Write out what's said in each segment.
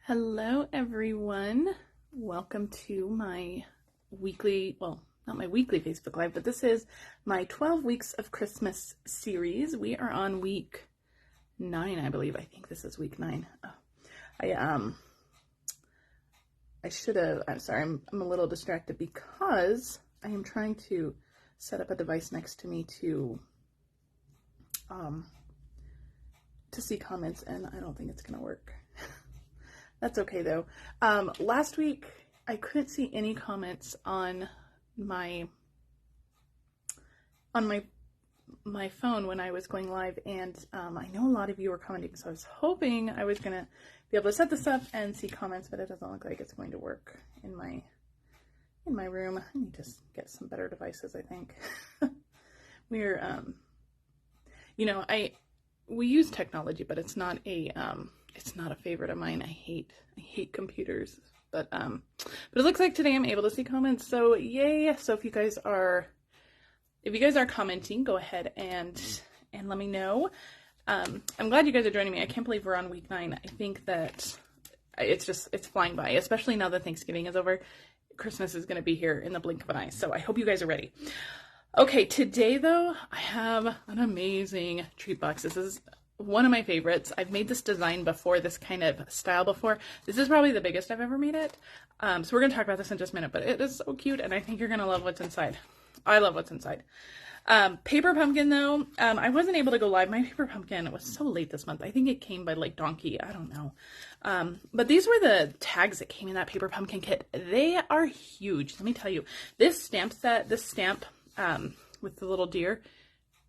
Hello everyone, welcome to my weekly, well, not my weekly Facebook Live, but this is my 12 weeks of Christmas series. We are on week 9, I believe. I think this is week 9. Oh, I'm sorry, I'm a little distracted because I am trying to set up a device next to me to see comments, and I don't think it's gonna work. That's okay though. Last week I couldn't see any comments on my phone when I was going live, and I know a lot of you were commenting, so I was hoping I was gonna be able to set this up and see comments, but it doesn't look like it's going to work in my room. I need to get some better devices, I think. We're we use technology, but it's not a favorite of mine. I hate computers, but it looks like today I'm able to see comments, so yay. So if you guys are commenting, go ahead and let me know. I'm glad you guys are joining me. I can't believe we're on week 9. I think that it's flying by, especially now that Thanksgiving is over. Christmas is going to be here in the blink of an eye, so I hope you guys are ready. Okay, today though, I have an amazing treat box. This is one of my favorites. I've made this design before, this kind of style before. This is probably the biggest I've ever made it. So we're going to talk about this in just a minute, but it is so cute, and I think you're going to love what's inside. I love what's inside. Paper pumpkin though, I wasn't able to go live. My paper pumpkin was so late this month. I think it came by like donkey. I don't know. But these were the tags that came in that paper pumpkin kit. They are huge. Let me tell you, this stamp set, with the little deer,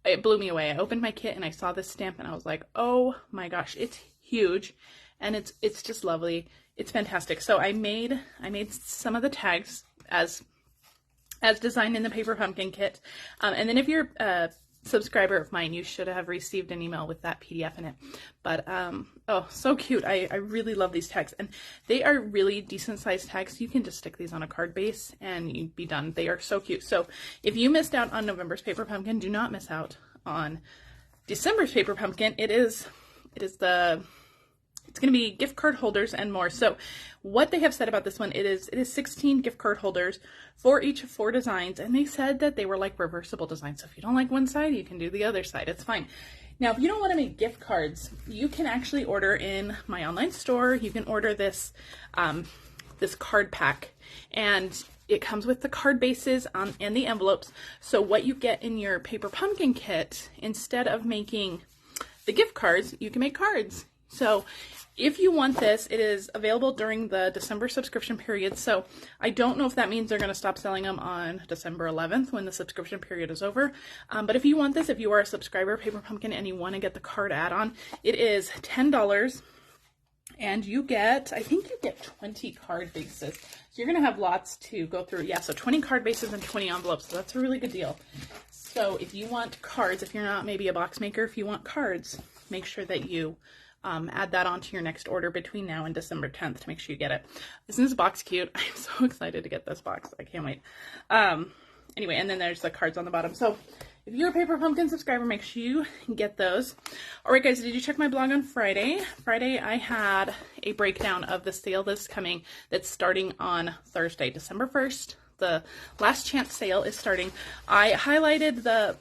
it blew me away. I opened my kit and I saw this stamp and I was like, oh my gosh, it's huge, and it's just lovely. It's fantastic. So I made some of the tags as designed in the paper pumpkin kit, and then if you're a subscriber of mine, you should have received an email with that PDF in it. But oh, so cute. I really love these tags, and they are really decent sized tags. You can just stick these on a card base and you'd be done. They are so cute. So if you missed out on November's paper pumpkin, do not miss out on December's paper pumpkin. It's going to be gift card holders and more. So what they have said about this one, it is 16 gift card holders for each of 4 designs, and they said that they were like reversible designs. So if you don't like one side, you can do the other side. It's fine. Now, if you don't want to make gift cards, you can actually order in my online store. You can order this this card pack, and it comes with the card bases and the envelopes. So what you get in your paper pumpkin kit, instead of making the gift cards, you can make cards. So if you want this, it is available during the December subscription period. So I don't know if that means they're going to stop selling them on December 11th when the subscription period is over. But if you want this, if you are a subscriber of Paper Pumpkin and you want to get the card add-on, it is $10. And you get, I think you get 20 card bases. So you're going to have lots to go through. Yeah, so 20 card bases and 20 envelopes. So that's a really good deal. So if you want cards, if you're not maybe a box maker, if you want cards, make sure that you add that onto your next order between now and December 10th to make sure you get it. Isn't this box cute? I'm so excited to get this box. I can't wait. Anyway, and then there's the cards on the bottom. So if you're a Paper Pumpkin subscriber, make sure you get those. All right, guys, did you check my blog on Friday? Friday, I had a breakdown of the sale that's coming, that's starting on Thursday, December 1st. The last chance sale is starting. I highlighted the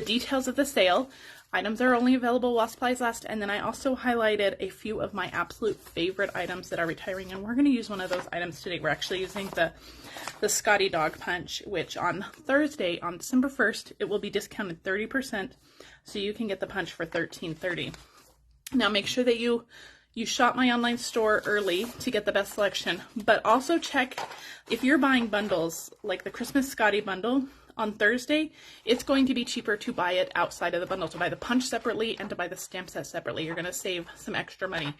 details of the sale. Items are only available while supplies last, and then I also highlighted a few of my absolute favorite items that are retiring, and we're going to use one of those items today. We're actually using the Scottie Dog Punch, which on Thursday, on December 1st, it will be discounted 30%, so you can get the punch for $13.30. Now make sure that you shop my online store early to get the best selection, but also check if you're buying bundles, like the Christmas Scottie Bundle. On Thursday, it's going to be cheaper to buy it outside of the bundle, to buy the punch separately and to buy the stamp set separately. You're going to save some extra money.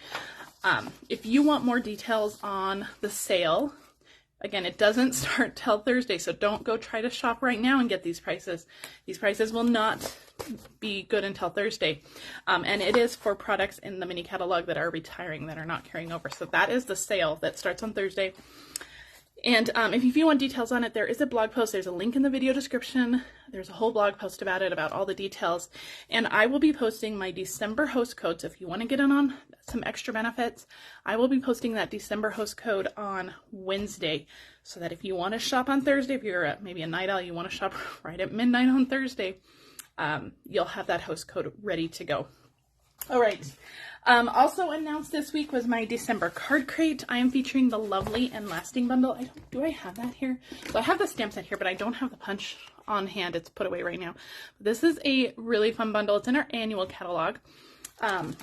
If you want more details on the sale, again, it doesn't start till Thursday, so don't go try to shop right now and get these prices. These prices will not be good until Thursday. And it is for products in the mini catalog that are retiring, that are not carrying over. So that is the sale that starts on Thursday. And if you want details on it, there is a blog post. There's a link in the video description. There's a whole blog post about it, about all the details. And I will be posting my December host code. So if you want to get in on some extra benefits, I will be posting that December host code on Wednesday. So that if you want to shop on Thursday, if you're maybe a night owl, you want to shop right at midnight on Thursday, you'll have that host code ready to go. All right. Also announced this week was my December card crate. I am featuring the Lovely and Lasting bundle. Do I have that here? So I have the stamp set here, but I don't have the punch on hand. It's put away right now. This is a really fun bundle. It's in our annual catalog.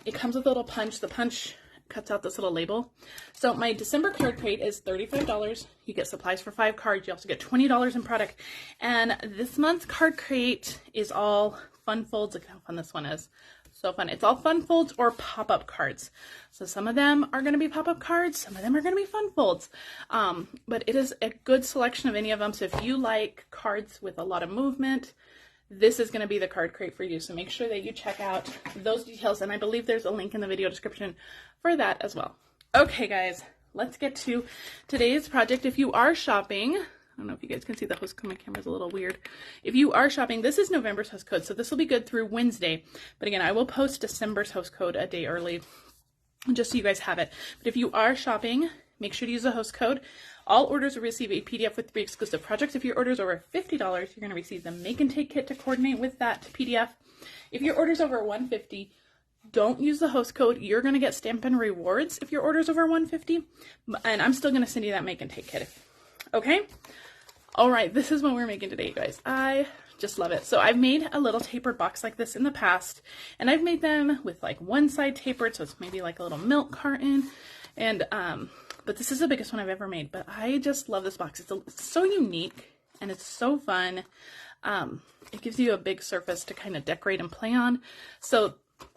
It comes with a little punch. The punch cuts out this little label. So my December card crate is $35. You get supplies for 5 cards. You also get $20 in product. And this month's card crate is all fun folds. Look how fun this one is. So fun. It's all fun folds or pop-up cards. So some of them are going to be pop-up cards. Some of them are going to be fun folds. But it is a good selection of any of them. So if you like cards with a lot of movement, this is going to be the card crate for you. So make sure that you check out those details. And I believe there's a link in the video description for that as well. Okay, guys, let's get to today's project. If you are shopping, I don't know if you guys can see the host code. My camera's a little weird. If you are shopping, this is November's host code, so this will be good through Wednesday. But again, I will post December's host code a day early, just so you guys have it. But if you are shopping, make sure to use the host code. All orders will receive a PDF with 3 exclusive projects. If your order is over $50, you're going to receive the Make and Take Kit to coordinate with that PDF. If your order is over $150, don't use the host code. You're going to get Stampin' Rewards if your order is over $150, and I'm still going to send you that Make and Take Kit. Okay? All right, this is what we're making today, you guys. I just love it. So I've made a little tapered box like this in the past, and I've made them with like one side tapered, so it's maybe like a little milk carton. And but this is the biggest one I've ever made. But I just love this box. It's so unique and it's so fun. It gives you a big surface to kind of decorate and play on. So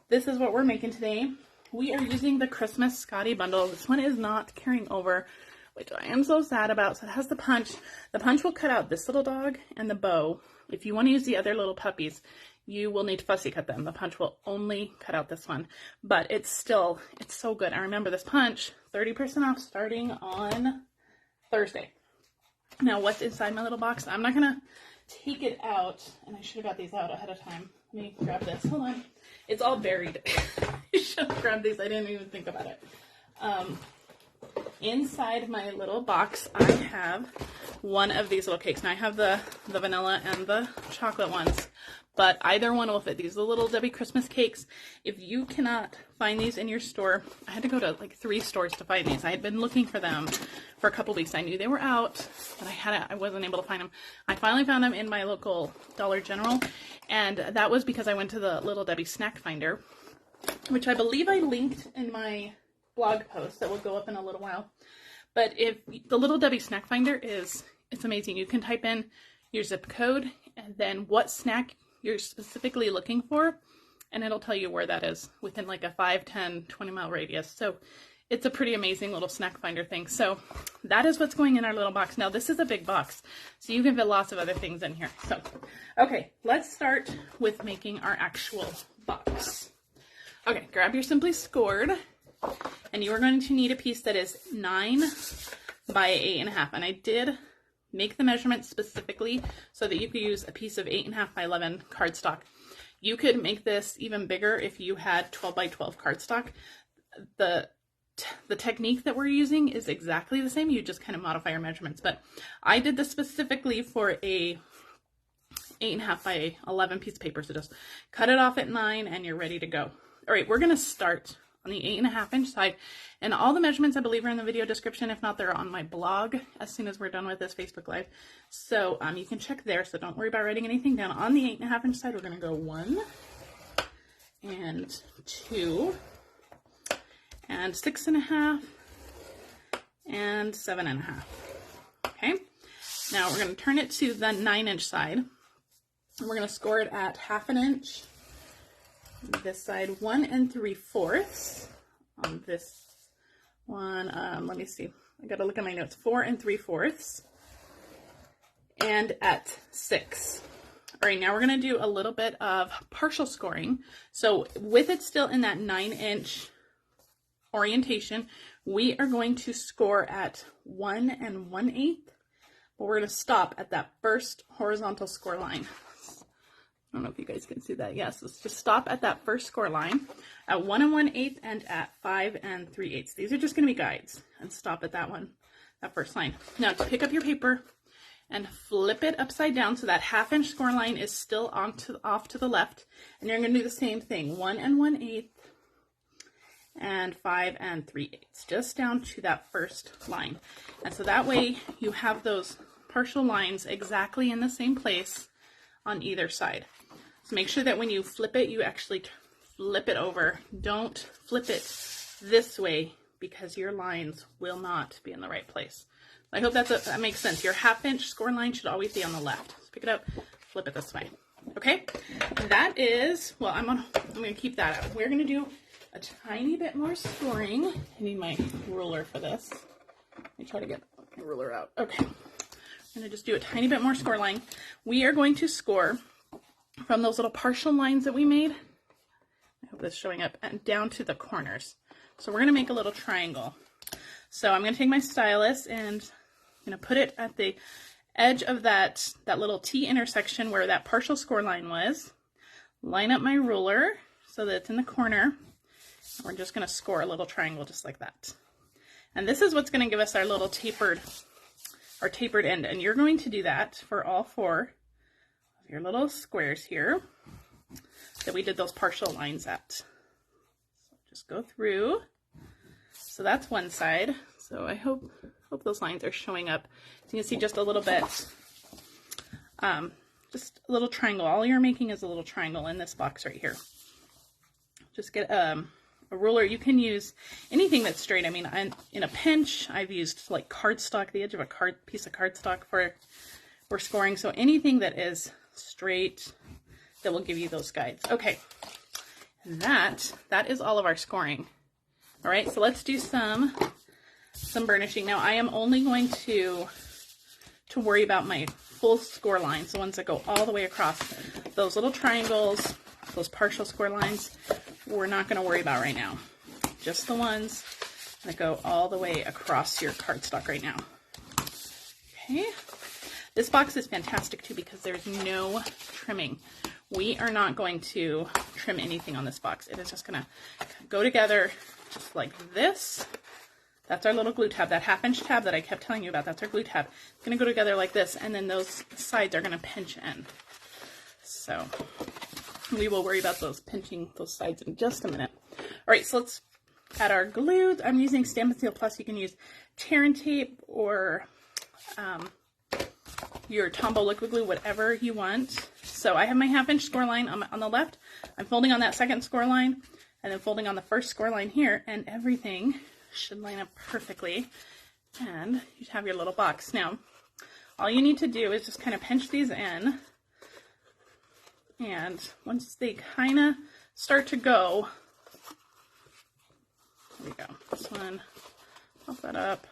this is what we're making today. We are using the Christmas Scottie Bundle. This one is not carrying over, which I am so sad about. So it has the punch. The punch will cut out this little dog and the bow. If you want to use the other little puppies, you will need to fussy cut them. The punch will only cut out this one, but it's so good. I remember this punch, 30% off starting on Thursday. Now what's inside my little box? I'm not gonna take it out, and I should have got these out ahead of time. Let me grab this, hold on. It's all buried. I should have grabbed these, I didn't even think about it. Inside my little box, I have one of these little cakes. Now I have the vanilla and the chocolate ones, but either one will fit. These are the Little Debbie Christmas cakes. If you cannot find these in your store, I had to go to like 3 stores to find these. I had been looking for them for a couple weeks. I knew they were out, but I wasn't able to find them. I finally found them in my local Dollar General, and that was because I went to the Little Debbie Snack Finder, which I believe I linked in my blog post that will go up in a little while. But if the Little Debbie Snack Finder it's amazing. You can type in your zip code and then what snack you're specifically looking for, and it'll tell you where that is within like a 5, 10, 20 mile radius. So it's a pretty amazing little snack finder thing. So that is what's going in our little box. Now this is a big box, so you can fit lots of other things in here. So, okay, let's start with making our actual box. Okay, grab your Simply Scored, and you are going to need a piece that is 9 by 8.5. And I did make the measurement specifically so that you could use a piece of 8.5 by 11 cardstock. You could make this even bigger if you had 12 by 12 cardstock. The technique that we're using is exactly the same. You just kind of modify your measurements. But I did this specifically for a 8.5 by 11 piece of paper. So just cut it off at 9 and you're ready to go. All right, we're going to start on the 8.5 inch side, and all the measurements I believe are in the video description. If not, they're on my blog as soon as we're done with this Facebook Live. So you can check there, so don't worry about writing anything down. On the 8.5 inch side, we're going to go 1 and 2 and 6.5 and 7.5. Okay, now we're going to turn it to the 9 inch side, and we're going to score it at 1/2 inch. This side 1 3/4. On this one, let me see, I gotta look at my notes. 4 3/4, and at 6. All right, now we're gonna do a little bit of partial scoring. So with it still in that 9 inch orientation, we are going to score at 1 1/8, but we're going to stop at that first horizontal score line. I don't know if you guys can see that. Yes, let's just stop at that first score line at 1 1/8 and at 5 3/8. These are just going to be guides, and stop at that one, that first line. Now to pick up your paper and flip it upside down so that 1/2 inch score line is still off to the left, and you're going to do the same thing, 1 1/8 and 5 3/8, just down to that first line. And so that way you have those partial lines exactly in the same place on either side. So make sure that when you flip it, you actually flip it over. Don't flip it this way because your lines will not be in the right place. I hope that makes sense. Your 1/2 inch score line should always be on the left. So pick it up, flip it this way. Okay, that is, well, I'm going to keep that out. We're going to do a tiny bit more scoring. I need my ruler for this. Let me try to get my ruler out. Okay, I'm going to just do a tiny bit more score line. We are going to score from those little partial lines that we made. I hope that's showing up, and down to the corners. So we're going to make a little triangle. So I'm going to take my stylus and I'm going to put it at the edge of that little T intersection where that partial score line was. Line up my ruler so that it's in the corner. We're just going to score a little triangle just like that. And this is what's going to give us our little tapered end. And you're going to do that for all 4 of your little squares here that we did those partial lines at. So just go through. So that's one side. So I hope those lines are showing up. So you can see just a little bit, just a little triangle. All you're making is a little triangle in this box right here. Just get a ruler. You can use anything that's straight. I mean, in a pinch, I've used like cardstock, the edge of a piece of cardstock for scoring. So anything that is straight, that will give you those guides. Okay, and that is all of our scoring. All right, so let's do some burnishing. Now I am only going to worry about my full score lines, the ones that go all the way across. Those little triangles, those partial score lines, we're not going to worry about right now. Just the ones that go all the way across your cardstock right now. Okay, this box is fantastic too because there's no trimming. We are not going to trim anything on this box. It is just going to go together just like this. That's our little glue tab, that 1/2 inch tab that I kept telling you about. That's our glue tab. It's going to go together like this, and then those sides are going to pinch in. So we will worry about those pinching those sides in just a minute. All right, so let's add our glue. I'm using Stampin' Seal Plus. You can use tear and tape or your Tombow liquid glue, whatever you want. So I have my 1/2 inch score line on the left. I'm folding on that second score line and then folding on the first score line here, and everything should line up perfectly, and you have your little box. Now, all you need to do is just kind of pinch these in, and once they kind of start to go, there we go. This one, pop that up.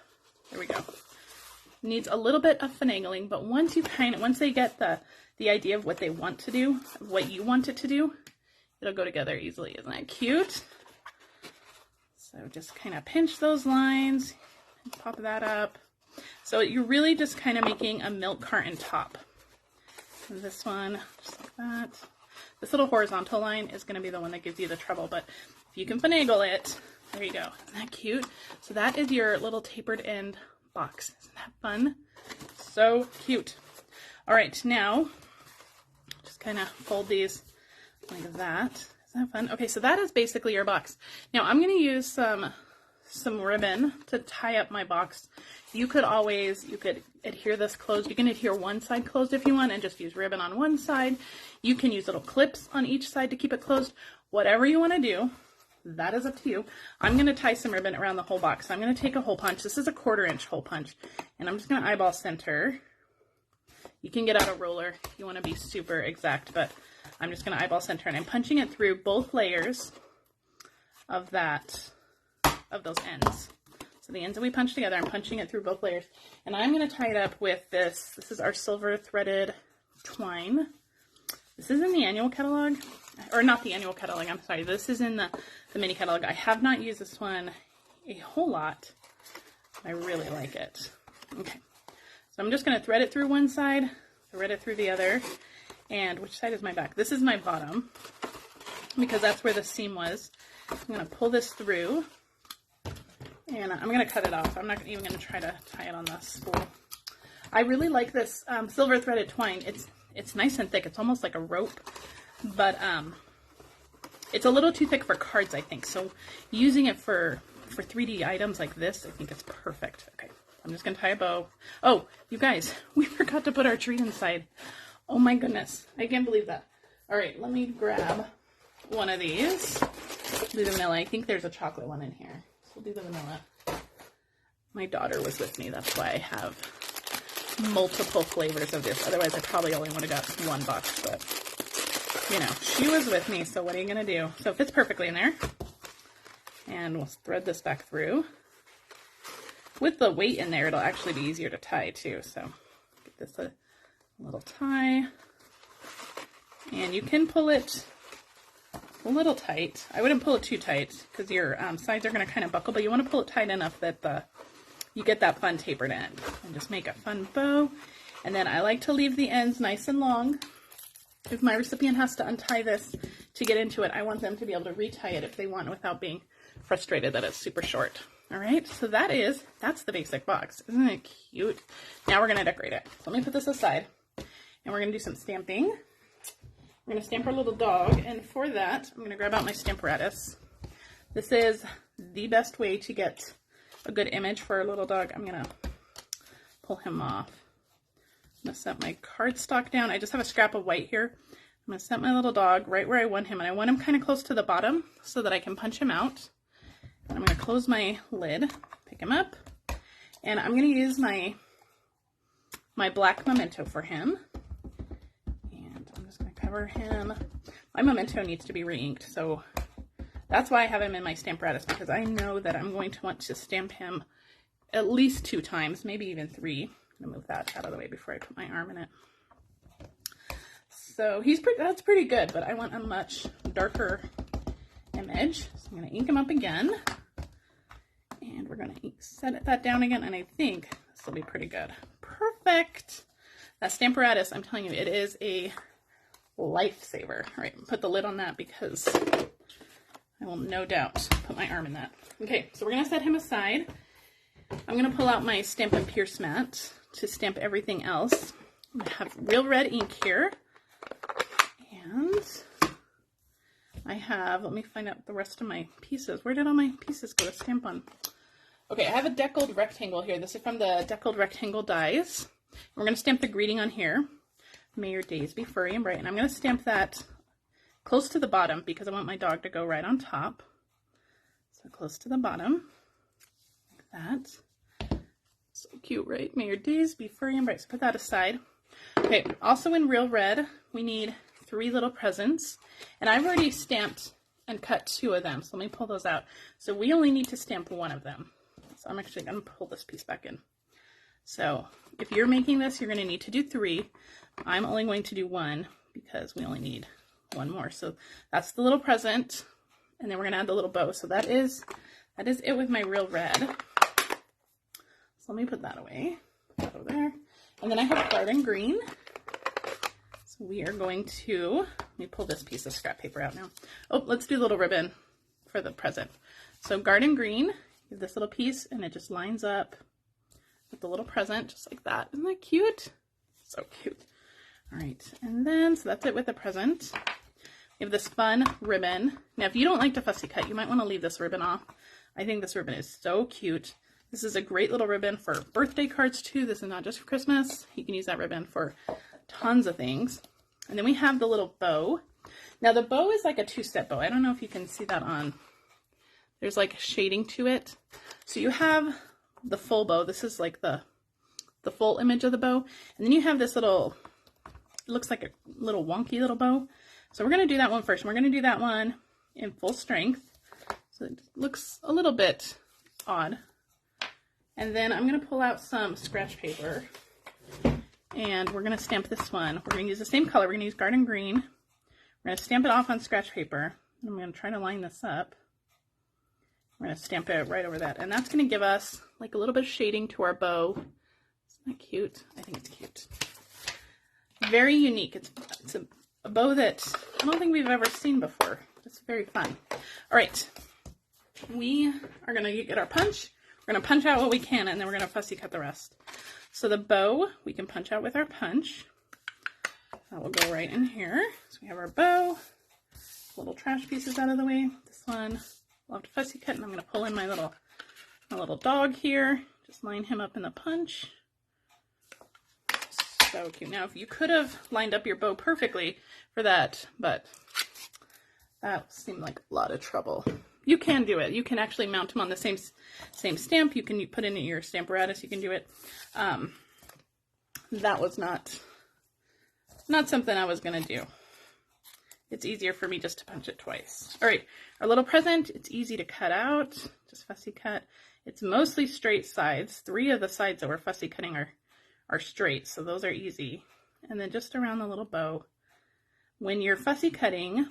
There we go. Needs a little bit of finagling, but once they get the idea of what they want to do, what you want it to do, it'll go together easily. Isn't that cute? So just kind of pinch those lines, pop that up. So you're really just kind of making a milk carton top. And this one, just like that. This little horizontal line is going to be the one that gives you the trouble, but if you can finagle it, there you go. Isn't that cute? So that is your little tapered end box. Isn't that fun? So cute. All right, now just kind of fold these like that. Isn't that fun? Okay, so that is basically your box. Now I'm going to use some ribbon to tie up my box. You could adhere this closed. You can adhere one side closed if you want and just use ribbon on one side. You can use little clips on each side to keep it closed. Whatever you want to do, that is up to you. I'm going to tie some ribbon around the whole box. I'm going to take a hole punch. This is a 1/4 inch hole punch, and I'm just going to eyeball center. You can get out a ruler if you want to be super exact, but I'm just going to eyeball center, and I'm punching it through both layers of those ends. So the ends that we punched together, I'm punching it through both layers, and I'm going to tie it up with this. This is our silver threaded twine. This is in the annual catalog, or not the annual catalog, I'm sorry. This is in the mini catalog. I have not used this one a whole lot. I really like it. Okay, so I'm just going to thread it through one side, thread it through the other, and which side is my back? This is my bottom, because that's where the seam was. I'm going to pull this through, and I'm going to cut it off. I'm not even going to try to tie it on the spool. I really like this silver threaded twine. It's nice and thick. It's almost like a rope, but it's a little too thick for cards, I think. So using it for 3D items like this, I think it's perfect. Okay, I'm just going to tie a bow. Oh, you guys, we forgot to put our tree inside. Oh my goodness, I can't believe that. All right, let me grab one of these. Do the vanilla. I think there's a chocolate one in here. So we'll do the vanilla. My daughter was with me. That's why I have multiple flavors of this. Otherwise, I probably only would have got one box. But, you know, she was with me. So what are you going to do? So it fits perfectly in there. And we'll thread this back through. With the weight in there, it'll actually be easier to tie too. So get this a little tie. And you can pull it a little tight. I wouldn't pull it too tight because your sides are going to kind of buckle, but you want to pull it tight enough that you get that fun tapered end. And just make a fun bow. And then I like to leave the ends nice and long. If my recipient has to untie this to get into it, I want them to be able to retie it if they want without being frustrated that it's super short. All right, so that's the basic box. Isn't it cute? Now we're going to decorate it. So let me put this aside, and we're going to do some stamping. We're going to stamp our little dog, and for that, I'm going to grab out my Stamparatus. This is the best way to get a good image for a little dog. I'm going to pull him off. I'm going to set my cardstock down. I just have a scrap of white here. I'm going to set my little dog right where I want him, and I want him kind of close to the bottom so that I can punch him out. And I'm going to close my lid, pick him up, and I'm going to use my black memento for him. And I'm just going to cover him. My memento needs to be re-inked, so that's why I have him in my Stamparatus, because I know that I'm going to want to stamp him at least 2 times, maybe even 3. I'm going to move that out of the way before I put my arm in it. So that's pretty good, but I want a much darker image. So I'm going to ink him up again, and we're going to set that down again, and I think this will be pretty good. Perfect. That Stamparatus, I'm telling you, it is a lifesaver. All right, put the lid on that because I will no doubt put my arm in that. Okay, so we're going to set him aside. I'm going to pull out my Stampin' Pierce mat to stamp everything else. I have real red ink here, and I have, let me find out the rest of my pieces. Where did all my pieces go to stamp on? Okay, I have a deckled rectangle here. This is from the Deckled Rectangle dies. We're going to stamp the greeting on here. May your days be furry and bright. And I'm going to stamp that close to the bottom because I want my dog to go right on top. So close to the bottom, like that. So cute, right? May your days be furry and bright. So put that aside. Okay, also in real red, we need 3 little presents. And I've already stamped and cut 2 of them. So let me pull those out. So we only need to stamp 1 of them. So I'm actually going to pull this piece back in. So if you're making this, you're going to need to do 3. I'm only going to do 1 because we only need 1 more. So that's the little present. And then we're going to add the little bow. So that is it with my real red. So let me put that away. Put that over there. And then I have garden green. So we are going to, let me pull this piece of scrap paper out now. Oh, let's do a little ribbon for the present. So garden green, you have this little piece and it just lines up with the little present, just like that. Isn't that cute? So cute. All right, and then, so that's it with the present. We have this fun ribbon. Now, if you don't like to fussy cut, you might want to leave this ribbon off. I think this ribbon is so cute. This is a great little ribbon for birthday cards too. This is not just for Christmas. You can use that ribbon for tons of things. And then we have the little bow. Now the bow is like a 2-step bow. I don't know if you can see that on. There's like shading to it. So you have the full bow. This is like the full image of the bow. And then you have this little, it looks like a little wonky little bow. So we're going to do that one first. And we're going to do that one in full strength. So it looks a little bit odd. And then I'm going to pull out some scratch paper. And we're going to stamp this one. We're going to use the same color. We're going to use garden green. We're going to stamp it off on scratch paper. And I'm going to try to line this up. We're going to stamp it right over that. And that's going to give us like a little bit of shading to our bow. Isn't that cute? I think it's cute. Very unique. It's a bow that I don't think we've ever seen before. It's very fun. All right. We are going to get our punch. We're going to punch out what we can, and then we're going to fussy cut the rest. So the bow, we can punch out with our punch. That will go right in here. So we have our bow. Little trash pieces out of the way. This one I'll have to fussy cut, and I'm going to pull in my little dog here. Just line him up in the punch. So cute. Now, if you could have lined up your bow perfectly for that, but that seemed like a lot of trouble. You can do it. You can actually mount them on the same stamp. You can put in your Stamparatus. You can do it. That was not something I was going to do. It's easier for me just to punch it twice. All right, our little present, it's easy to cut out. Just fussy cut. It's mostly straight sides. 3 of the sides that we're fussy cutting are straight, so those are easy. And then just around the little bow. When you're fussy cutting,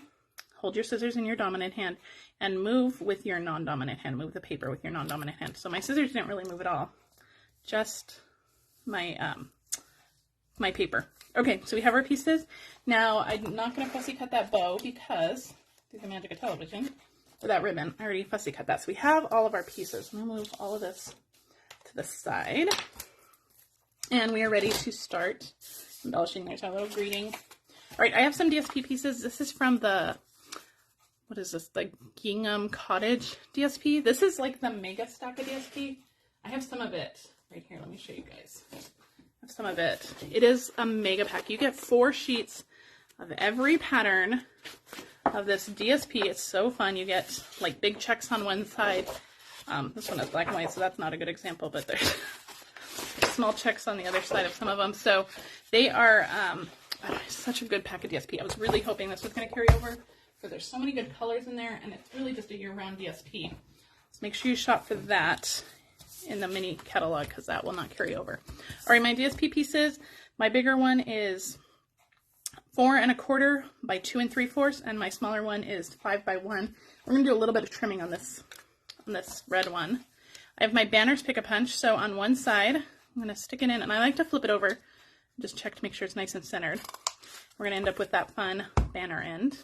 hold your scissors in your dominant hand and move with your non-dominant hand. Move the paper with your non-dominant hand. So my scissors didn't really move at all. Just my my paper. Okay, so we have our pieces. Now, I'm not going to fussy cut that bow because, through the magic of television, or that ribbon, I already fussy cut that. So we have all of our pieces. I'm going to move all of this to the side. And we are ready to start embellishing. There's our little greeting. All right, I have some DSP pieces. This is from the, what is this, the Gingham Cottage DSP. This is like the mega stack of DSP. I have some of it right here. Let me show you guys. Some of it. It is a mega pack. You get 4 sheets of every pattern of this DSP. It's so fun. You get like big checks on one side. This one is black and white, so that's not a good example, but there's small checks on the other side of some of them. So they are such a good pack of DSP. I was really hoping this was going to carry over because there's so many good colors in there, and it's really just a year-round DSP. So make sure you shop for that in the mini catalog because that will not carry over. All right, my DSP pieces, my bigger one is 4 1/4 by 2 3/4, and my smaller one is 5 by 1. We're gonna do a little bit of trimming on this red one. I have my banners pick a punch. So on one side, I'm gonna stick it in, and I like to flip it over, just check to make sure it's nice and centered. We're gonna end up with that fun banner end,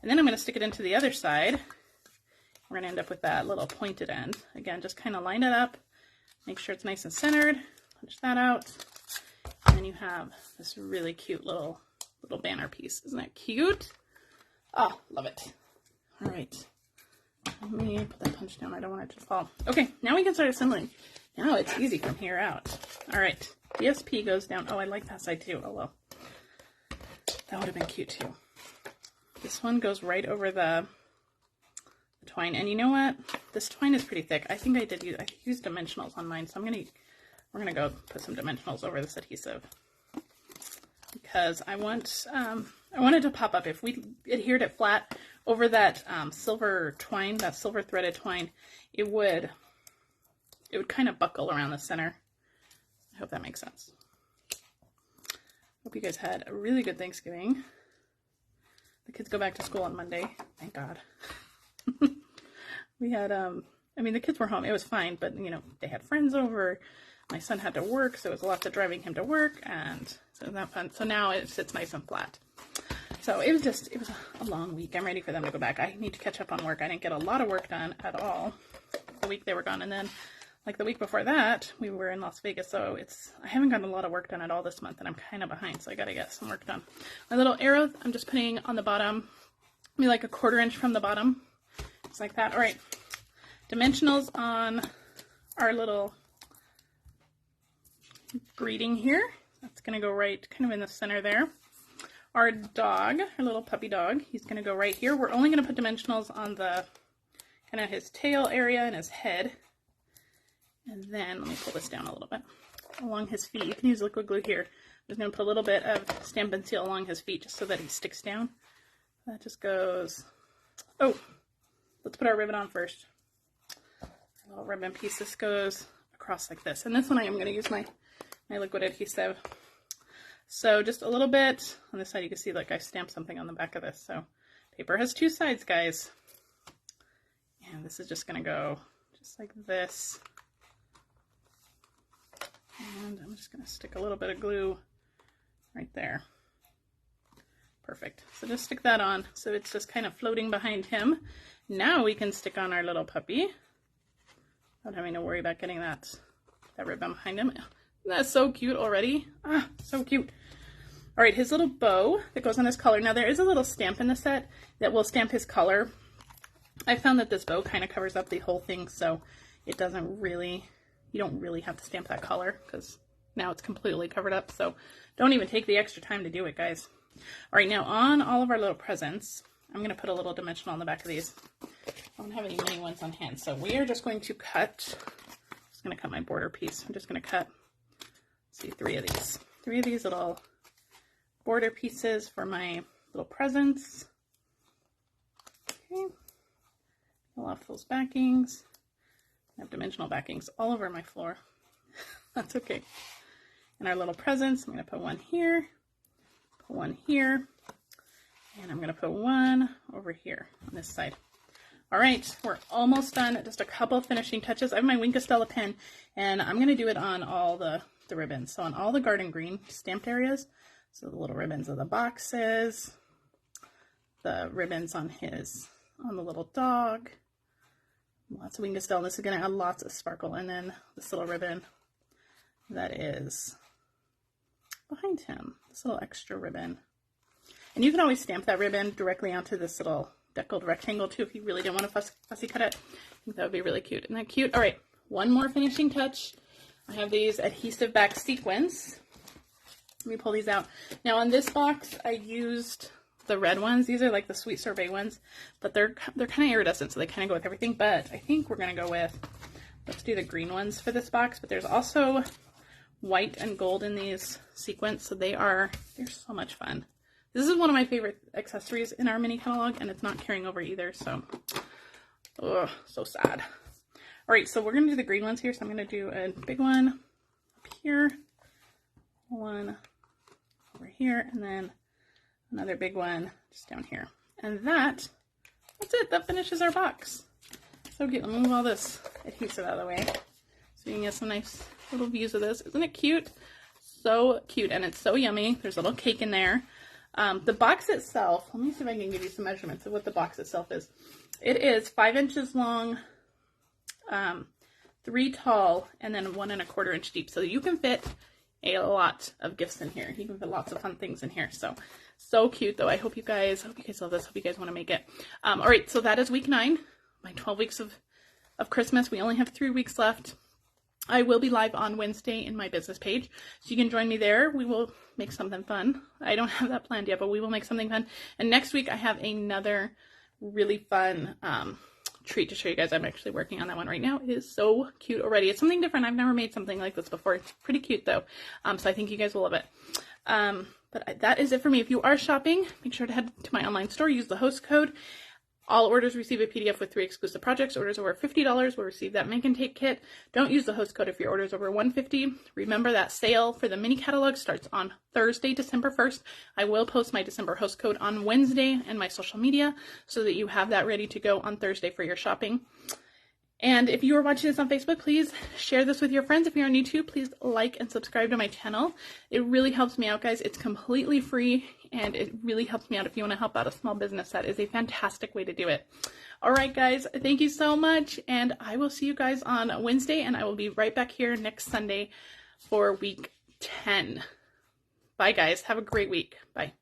and then I'm gonna stick it into the other side. We're going to end up with that little pointed end. Again, just kind of line it up, make sure it's nice and centered, punch that out, and then you have this really cute little banner piece. Isn't that cute? Oh, love it. All right. Let me put that punch down. I don't want it to fall. Okay, now we can start assembling. Now it's easy from here out. All right, DSP goes down. Oh, I like that side too. Oh, well. That would have been cute too. This one goes right over the twine, and you know what, this twine is pretty thick. I think I used dimensionals on mine, so we're gonna go put some dimensionals over this adhesive because I wanted to pop up. If we adhered it flat over that silver twine, that silver threaded twine, it would kind of buckle around the center. I hope that makes sense. Hope you guys had a really good Thanksgiving. The kids go back to school on Monday, thank God. We had, I mean, the kids were home. It was fine, but, you know, they had friends over. My son had to work, so it was lots of driving him to work, and so it was not fun. So now it sits nice and flat. So it was a long week. I'm ready for them to go back. I need to catch up on work. I didn't get a lot of work done at all the week they were gone. And then, like the week before that, we were in Las Vegas, so I haven't gotten a lot of work done at all this month, and I'm kind of behind, so I got to get some work done. My little arrow, I'm just putting on the bottom, maybe like a 1/4 inch from the bottom. Just like that. All right, dimensionals on our little greeting here. That's going to go right kind of in the center there. Our dog, our little puppy dog, he's going to go right here. We're only going to put dimensionals on the kind of his tail area and his head. And then, let me pull this down a little bit, along his feet. You can use liquid glue here. I'm just going to put a little bit of Stampin' Seal along his feet just so that he sticks down. That just goes, oh, let's put our ribbon on first. A little ribbon piece. This goes across like this. And this one I am going to use my liquid adhesive. So just a little bit on this side. You can see like I stamped something on the back of this. So paper has 2 sides, guys. And this is just going to go just like this. And I'm just going to stick a little bit of glue right there. Perfect. So just stick that on so it's just kind of floating behind him. Now we can stick on our little puppy without having to worry about getting that ribbon behind him. That's so cute already. Ah, so cute. All right, his little bow that goes on his collar. Now there is a little stamp in the set that will stamp his color. I found that this bow kind of covers up the whole thing, so it doesn't really, you don't really have to stamp that color because now it's completely covered up. So don't even take the extra time to do it, guys. All right, now on all of our little presents, I'm going to put a little dimensional on the back of these. I don't have any mini ones on hand, so we are just going to cut. I'm just going to cut my border piece. I'm just going to cut, let's see, 3 of these. 3 of these little border pieces for my little presents. Okay. Pull off those backings. I have dimensional backings all over my floor. That's okay. And our little presents, I'm going to put one here, put one here, and I'm going to put one over here on this side. All right, we're almost done. Just a couple finishing touches. I have my Wink of Stella pen, and I'm going to do it on all the ribbons. So on all the garden green stamped areas, so the little ribbons of the boxes, the ribbons on the little dog, lots of Wink of Stella. This is going to add lots of sparkle. And then this little ribbon that is behind him, this little extra ribbon. And you can always stamp that ribbon directly onto this little deckled rectangle too if you really don't want to fussy cut it. I think that would be really cute. Isn't that cute? All right, one more finishing touch. I have these adhesive back sequins. Let me pull these out. Now on this box, I used the red ones. These are like the Sweet Sorbet ones, but they're kind of iridescent, so they kind of go with everything. But I think we're going to go with, let's do the green ones for this box. But there's also white and gold in these sequins, so they're so much fun. This is one of my favorite accessories in our mini catalog, and it's not carrying over either, so, oh, so sad. All right, so we're going to do the green ones here. So I'm going to do a big one up here, one over here, and then another big one just down here. And that's it. That finishes our box. So cute. Let me move all this adhesive out of the way so you can get some nice little views of this. Isn't it cute? So cute, and it's so yummy. There's a little cake in there. The box itself, let me see if I can give you some measurements of what the box itself is. It is 5 inches long, 3 tall, and then 1 1/4 inch deep. So you can fit a lot of gifts in here. You can fit lots of fun things in here. So cute though. I hope you guys love this. Hope you guys want to make it. All right, so that is week 9, my 12 weeks of Christmas. We only have 3 weeks left. I will be live on Wednesday in my business page, so you can join me there. We will make something fun. I don't have that planned yet, but we will make something fun. And next week I have another really fun treat to show you guys. I'm actually working on that one right now. It is so cute already. It's something different. I've never made something like this before. It's pretty cute though. So I think you guys will love it. But that is it for me. If you are shopping, make sure to head to my online store. Use the host code. All orders receive a PDF with 3 exclusive projects. Orders over $50 will receive that make and take kit. Don't use the host code if your order is over $150. Remember that sale for the mini catalog starts on Thursday, December 1st. I will post my December host code on Wednesday and my social media so that you have that ready to go on Thursday for your shopping. And if you are watching this on Facebook, please share this with your friends. If you're on YouTube, please like and subscribe to my channel. It really helps me out, guys. It's completely free, and it really helps me out if you want to help out a small business. That is a fantastic way to do it. All right, guys, thank you so much, and I will see you guys on Wednesday, and I will be right back here next Sunday for week 10. Bye, guys. Have a great week. Bye.